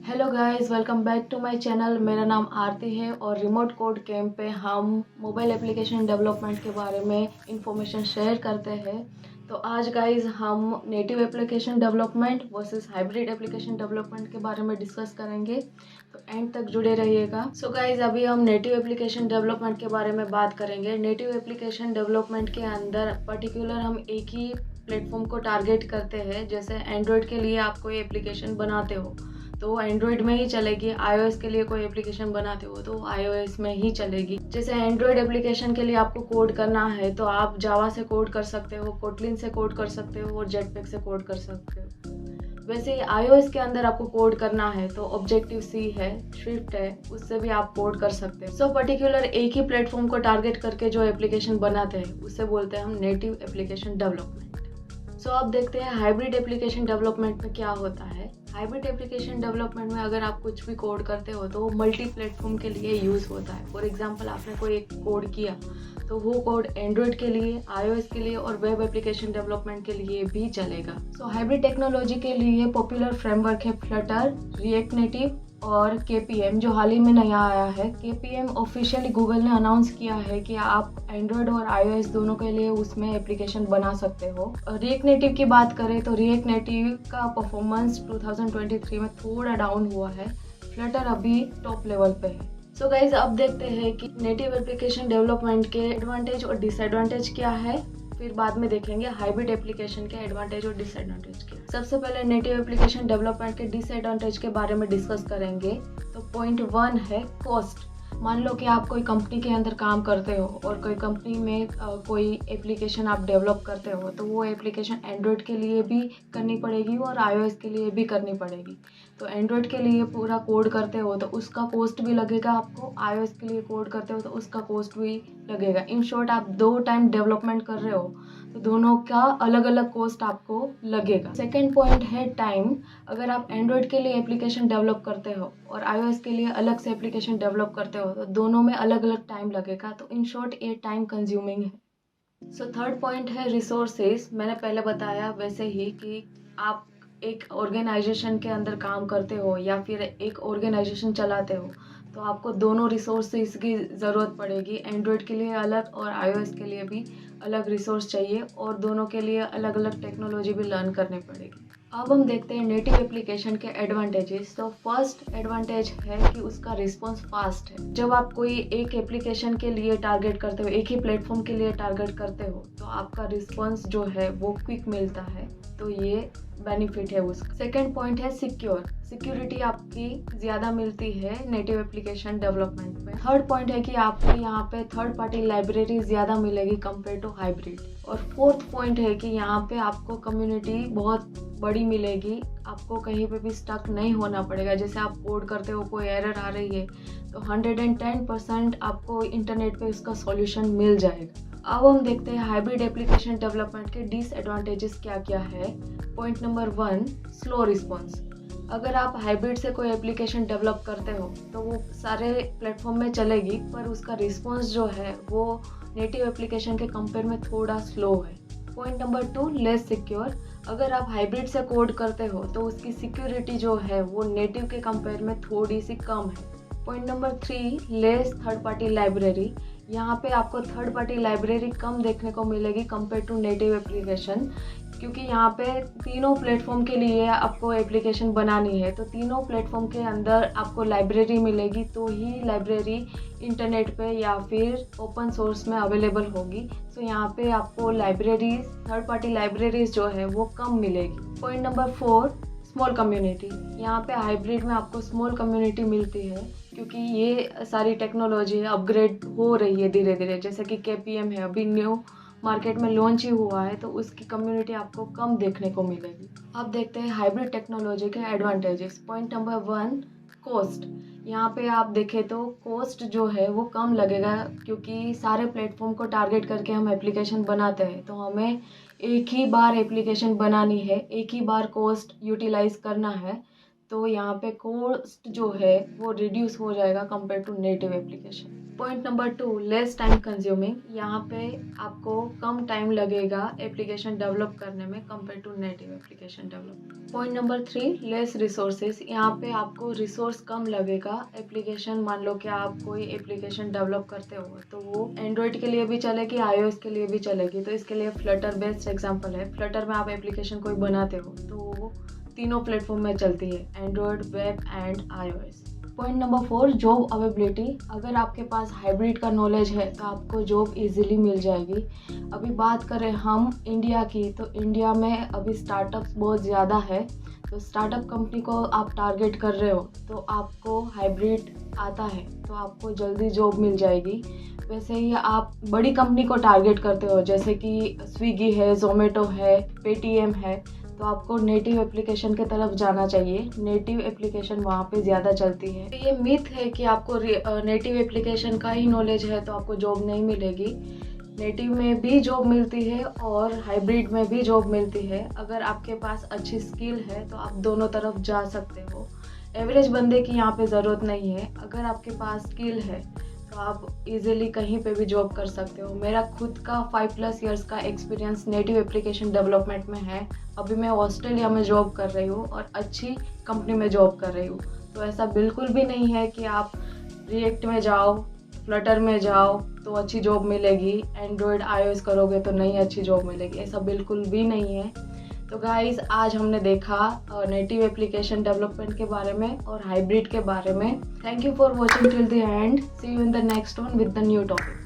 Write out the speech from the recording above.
Hello guys, welcome back to my channel. मेरा नाम आरती है और रिमोट कोड कैंप पे हम मोबाइल एप्लीकेशन डेवलपमेंट के बारे में इंफॉर्मेशन शेयर करते हैं। तो आज गाइस हम native application development versus hybrid application development के बारे में डिस्कस करेंगे, तो एंड तक जुड़े रहिएगा। सो गाइस, अभी हम नेटिव एप्लीकेशन डेवलपमेंट के बारे में बात करेंगे। नेटिव एप्लीकेशन डेवलपमेंट के अंदर पर्टिकुलर हम एक ही प्लेटफॉर्म को टारगेट करते हैं। जैसे एंड्रॉयड के लिए आप कोई एप्लीकेशन बनाते हो तो एंड्रॉयड में ही चलेगी, आईओएस के लिए कोई एप्लीकेशन बनाते हो तो आईओएस में ही चलेगी। जैसे एंड्रॉयड एप्लीकेशन के लिए आपको कोड करना है तो आप जावा से कोड कर सकते हो, कोटलिन से कोड कर सकते हो और जेटपैक से कोड कर सकते हो। वैसे ही आईओएस के अंदर आपको कोड करना है तो ऑब्जेक्टिव सी है, स्विफ्ट है, उससे भी आप कोड कर सकते हैं। सो पर्टिकुलर एक ही प्लेटफॉर्म को टारगेट करके जो एप्लीकेशन बनाते हैं उससे बोलते हैं हम नेटिव एप्लीकेशन डेवलपमेंट। सो अब देखते हैं हाइब्रिड एप्लीकेशन डेवलपमेंट में क्या होता है। हाइब्रिड एप्लीकेशन डेवलपमेंट में अगर आप कुछ भी कोड करते हो तो वो मल्टी प्लेटफॉर्म के लिए यूज़ होता है। फॉर एग्जांपल, आपने कोई एक कोड किया तो वो कोड एंड्रॉयड के लिए, आईओएस के लिए और वेब एप्लीकेशन डेवलपमेंट के लिए भी चलेगा। सो हाइब्रिड टेक्नोलॉजी के लिए पॉपुलर फ्रेमवर्क है फ्लटर, रिएक्ट नेटिव और केपीएम, जो हाल ही में नया आया है। केपीएम ऑफिशियली गूगल ने अनाउंस किया है कि आप एंड्रॉयड और आईओएस दोनों के लिए उसमें एप्लीकेशन बना सकते हो। रिएक्ट नेटिव की बात करें तो रिएक्ट नेटिव का परफॉर्मेंस 2023 में थोड़ा डाउन हुआ है। फ्लटर अभी टॉप लेवल पे है। सो गाइज, अब देखते हैं कि नेटिव एप्लीकेशन डेवलपमेंट के एडवांटेज और डिसएडवांटेज क्या है। फिर बाद में देखेंगे हाइब्रिड एप्लीकेशन के एडवांटेज और डिसएडवांटेज के। सबसे पहले नेटिव एप्लीकेशन डेवलपमेंट के डिसएडवांटेज के बारे में डिस्कस करेंगे। तो पॉइंट 1 है कॉस्ट। मान लो कि आप कोई कंपनी के अंदर काम करते हो और कोई कंपनी में कोई एप्लीकेशन आप डेवलप करते हो तो वो एप्लीकेशन एंड्रॉयड के लिए भी करनी पड़ेगी और आईओएस के लिए भी करनी पड़ेगी। तो एंड्रॉयड के लिए पूरा कोड करते हो तो उसका कॉस्ट भी लगेगा आपको, आईओएस के लिए कोड करते हो तो उसका कॉस्ट भी लगेगा। इन शॉर्ट, आप 2 टाइम डेवलपमेंट कर रहे हो तो दोनों का अलग अलग कॉस्ट आपको लगेगा। सेकेंड पॉइंट है टाइम। अगर आप एंड्रॉयड के लिए एप्लीकेशन डेवलप करते हो और आईओएस के लिए अलग से एप्लीकेशन डेवलप करते हो तो दोनों में अलग अलग टाइम लगेगा। तो इन शॉर्ट ये टाइम कंज्यूमिंग है। सो थर्ड पॉइंट है रिसोर्सेज। मैंने पहले बताया वैसे ही कि आप एक ऑर्गेनाइजेशन के अंदर काम करते हो या फिर एक ऑर्गेनाइजेशन चलाते हो तो आपको दोनों रिसोर्सेज की ज़रूरत पड़ेगी। एंड्रॉयड के लिए अलग और आईओएस के लिए भी अलग रिसोर्स चाहिए और दोनों के लिए अलग अलग टेक्नोलॉजी भी लर्न करनी पड़ेगी। अब हम देखते हैं नेटिव एप्लीकेशन के एडवांटेजेस। तो फर्स्ट एडवांटेज है कि उसका रिस्पॉन्स फास्ट है। जब आप कोई एक एप्लीकेशन के लिए टारगेट करते हो, एक ही प्लेटफॉर्म के लिए टारगेट करते हो तो आपका रिस्पॉन्स जो है वो क्विक मिलता है। तो ये बेनिफिट है उसका। सेकेंड पॉइंट है सिक्योर। सिक्योरिटी आपकी ज़्यादा मिलती है नेटिव एप्लीकेशन डेवलपमेंट में। थर्ड पॉइंट है कि आपको यहाँ पे थर्ड पार्टी लाइब्रेरी ज़्यादा मिलेगी कंपेयर टू हाइब्रिड। और फोर्थ पॉइंट है कि यहाँ पे आपको कम्युनिटी बहुत बड़ी मिलेगी, आपको कहीं पे भी स्टक नहीं होना पड़ेगा। जैसे आप कोड करते हो, कोई एरर आ रही है तो 110% आपको इंटरनेट पे उसका सॉल्यूशन मिल जाएगा। अब हम देखते हैं हाइब्रिड एप्लीकेशन डेवलपमेंट के डिसएडवांटेजेस क्या क्या है। Point number 1, slow response. अगर आप हाइब्रिड से कोई एप्लीकेशन डेवलप करते हो तो वो सारे प्लेटफॉर्म में चलेगी पर उसका रिस्पॉन्स जो है वो नेटिव एप्लीकेशन के कंपेयर में थोड़ा स्लो है। Point number 2, less secure. अगर आप हाइब्रिड से कोड करते हो तो उसकी सिक्योरिटी जो है वो नेटिव के कंपेयर में थोड़ी सी कम है। Point number 3, less third party library. यहाँ पे आपको थर्ड पार्टी लाइब्रेरी कम देखने को मिलेगी कंपेयर टू नेटिव एप्लीकेशन, क्योंकि यहाँ पे तीनों प्लेटफॉर्म के लिए आपको एप्लीकेशन बनानी है तो तीनों प्लेटफॉर्म के अंदर आपको लाइब्रेरी मिलेगी। तो ही लाइब्रेरी इंटरनेट पे या फिर ओपन सोर्स में अवेलेबल होगी। सो यहाँ पे आपको लाइब्रेरीज, थर्ड पार्टी लाइब्रेरीज जो है वो कम मिलेगी। Point number 4, small community. यहाँ पे हाइब्रिड में आपको स्मॉल कम्युनिटी मिलती है क्योंकि ये सारी टेक्नोलॉजी अपग्रेड हो रही है धीरे धीरे। जैसे कि केपीएम है, अभी न्यू मार्केट में लॉन्च ही हुआ है तो उसकी कम्युनिटी आपको कम देखने को मिलेगी। अब देखते हैं हाइब्रिड टेक्नोलॉजी के एडवांटेजेस। Point number 1, cost. यहाँ पे आप देखें तो कॉस्ट जो है वो कम लगेगा क्योंकि सारे प्लेटफॉर्म को टारगेट करके हम एप्लीकेशन बनाते हैं तो हमें एक ही बार एप्लीकेशन बनानी है, एक ही बार कॉस्ट यूटिलाइज करना है। तो यहाँ पे कॉस्ट जो है वो रिड्यूस हो जाएगा compare to native application. Point number 2, less time consuming. यहाँ पे आपको कम टाइम लगेगा एप्लीकेशन डेवलप करने में compare to native application develop. Point number 3, less resources. यहाँ पे आपको रिसोर्स कम लगेगा। एप्लीकेशन, मान लो कि आप कोई एप्लीकेशन डेवलप करते हो तो वो एंड्रॉयड के लिए भी चलेगी, iOS के लिए भी चलेगी। तो इसके लिए फ्लटर बेस्ट एग्जाम्पल है। फ्लटर में आप एप्लीकेशन कोई बनाते हो तो वो तीनों प्लेटफॉर्म में चलती है, Android, web and iOS। Point number 4, job availability. अगर आपके पास हाइब्रिड का नॉलेज है तो आपको जॉब इजीली मिल जाएगी। अभी बात करें हम इंडिया की, तो इंडिया में अभी स्टार्टअप्स बहुत ज़्यादा है। तो स्टार्टअप कंपनी को आप टारगेट कर रहे हो तो आपको हाइब्रिड आता है तो आपको जल्दी जॉब मिल जाएगी। वैसे ही आप बड़ी कंपनी को टारगेट करते हो, जैसे कि स्विगी है, जोमेटो है, पेटीएम है, तो आपको नेटिव एप्लीकेशन की तरफ जाना चाहिए। नेटिव एप्लीकेशन वहाँ पे ज़्यादा चलती है। तो ये मिथ है कि आपको नेटिव एप्लीकेशन का ही नॉलेज है तो आपको जॉब नहीं मिलेगी। नेटिव में भी जॉब मिलती है और हाइब्रिड में भी जॉब मिलती है। अगर आपके पास अच्छी स्किल है तो आप दोनों तरफ जा सकते हो। एवरेज बंदे की यहाँ पे ज़रूरत नहीं है। अगर आपके पास स्किल है तो आप इजीली कहीं पे भी जॉब कर सकते हो। मेरा खुद का 5+ इयर्स का एक्सपीरियंस नेटिव एप्लीकेशन डेवलपमेंट में है। अभी मैं ऑस्ट्रेलिया में जॉब कर रही हूँ और अच्छी कंपनी में जॉब कर रही हूँ। तो ऐसा बिल्कुल भी नहीं है कि आप रिएक्ट में जाओ, फ्लटर में जाओ तो अच्छी जॉब मिलेगी, एंड्रॉयड iOS करोगे तो नहीं अच्छी जॉब मिलेगी, ऐसा बिल्कुल भी नहीं है। तो गाइज़, आज हमने देखा नेटिव एप्लीकेशन डेवलपमेंट के बारे में और हाइब्रिड के बारे में। Thank you for watching till the end. See you in the next one with the new topic.